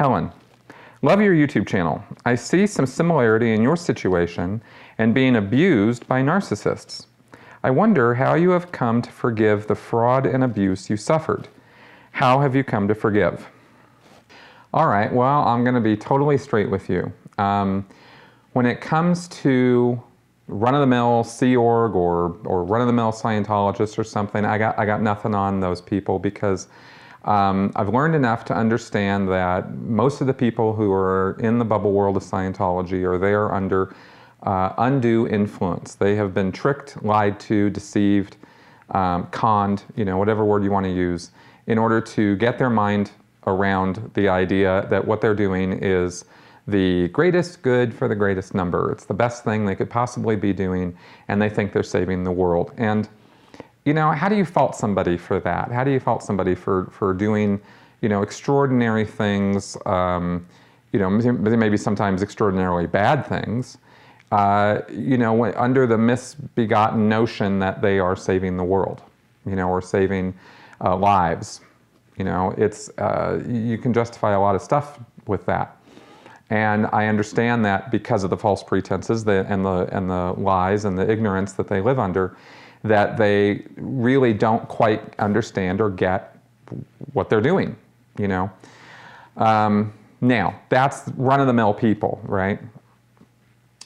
Helen, love your YouTube channel. I see some similarity in your situation and being abused by narcissists. I wonder how you have come to forgive the fraud and abuse you suffered. How have you come to forgive? All right, well, I'm going to be totally straight with you. When it comes to run-of-the-mill Sea Org or run-of-the-mill Scientologists or something, I got nothing on those people because I've learned enough to understand that most of the people who are in the bubble world of Scientology are there under undue influence. They have been tricked, lied to, deceived, conned, whatever word you want to use, in order to get their mind around the idea that what they're doing is the greatest good for the greatest number. It's the best thing they could possibly be doing, and they think they're saving the world. And how do you fault somebody for that? How do you fault somebody for doing, extraordinary things, maybe sometimes extraordinarily bad things, under the misbegotten notion that they are saving the world, or saving lives. You can justify a lot of stuff with that. And I understand that because of the false pretenses and the lies and the ignorance that they live under, that they really don't quite understand or get what they're doing, Now, that's run-of-the-mill people, right?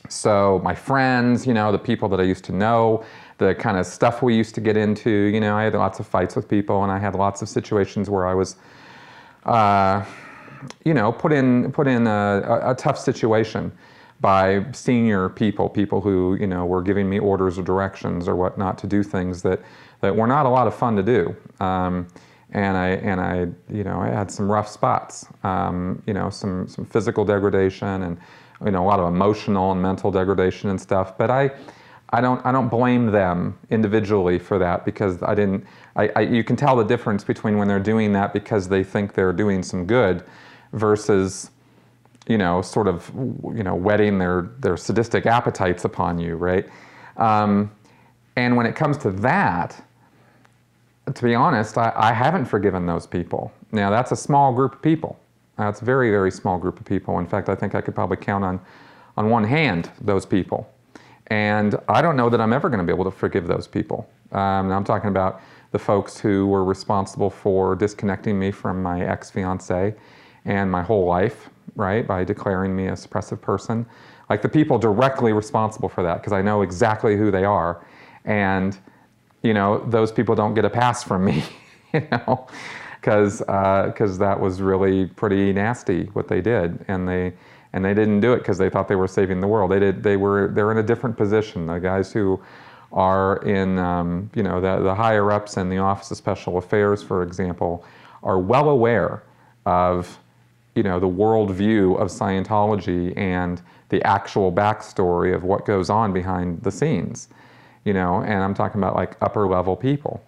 So my friends, the people that I used to know, the kind of stuff we used to get into, I had lots of fights with people, and I had lots of situations where I was, put in a tough situation by senior people who, were giving me orders or directions or whatnot to do things that were not a lot of fun to do. And I had some rough spots, some physical degradation and, a lot of emotional and mental degradation and stuff. But I don't blame them individually for that, because you can tell the difference between when they're doing that because they think they're doing some good versus, sort of, whetting their sadistic appetites upon you, right? And when it comes to that, to be honest, I haven't forgiven those people. Now, that's a small group of people. That's a very, very small group of people. In fact, I think I could probably count on one hand those people. And I don't know that I'm ever going to be able to forgive those people. I'm talking about the folks who were responsible for disconnecting me from my ex-fiancée and my whole life, right, by declaring me a suppressive person. Like the people directly responsible for that, because I know exactly who they are. And, those people don't get a pass from me, because that was really pretty nasty what they did. And they didn't do it because they thought they were saving the world. They're in a different position. The guys who are in, the higher ups in the Office of Special Affairs, for example, are well aware of, the worldview of Scientology and the actual backstory of what goes on behind the scenes, and I'm talking about like upper level people.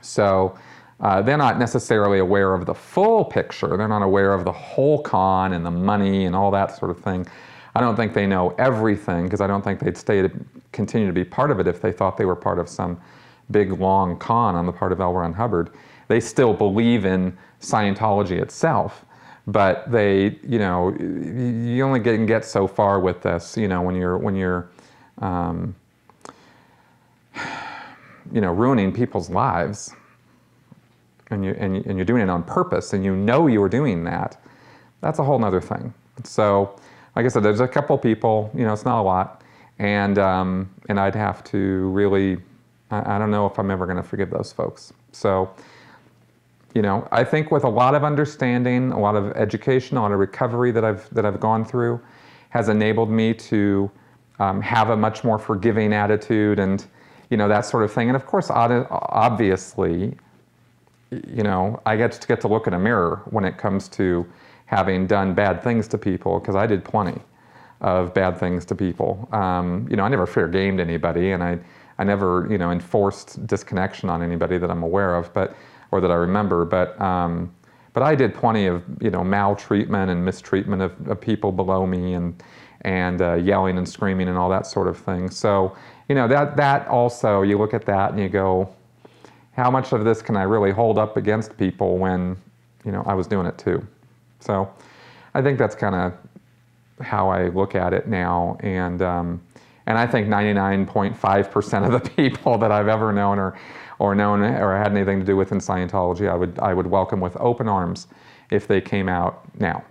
So they're not necessarily aware of the full picture. They're not aware of the whole con and the money and all that sort of thing. I don't think they know everything, because I don't think they'd continue to be part of it if they thought they were part of some big, long con on the part of L. Ron Hubbard. They still believe in Scientology itself, but they, you only can get so far with this, when you're ruining people's lives. And you're doing it on purpose, and you were doing that, that's a whole nother thing. So, like I said, there's a couple people, it's not a lot, and I'd have to really, I don't know if I'm ever going to forgive those folks. So, I think with a lot of understanding, a lot of education, a lot of recovery that I've gone through, has enabled me to have a much more forgiving attitude, and that sort of thing. And of course, obviously, I get to look in a mirror when it comes to having done bad things to people, because I did plenty of bad things to people. I never fair gamed anybody, and I never, enforced disconnection on anybody that I'm aware of, or that I remember. But I did plenty of, maltreatment and mistreatment of people below me, and yelling and screaming and all that sort of thing. So, that also, you look at that and you go, how much of this can I really hold up against people when, I was doing it too? So I think that's kind of how I look at it now, and I think 99.5% of the people that I've ever known or had anything to do with in Scientology, I would welcome with open arms if they came out now.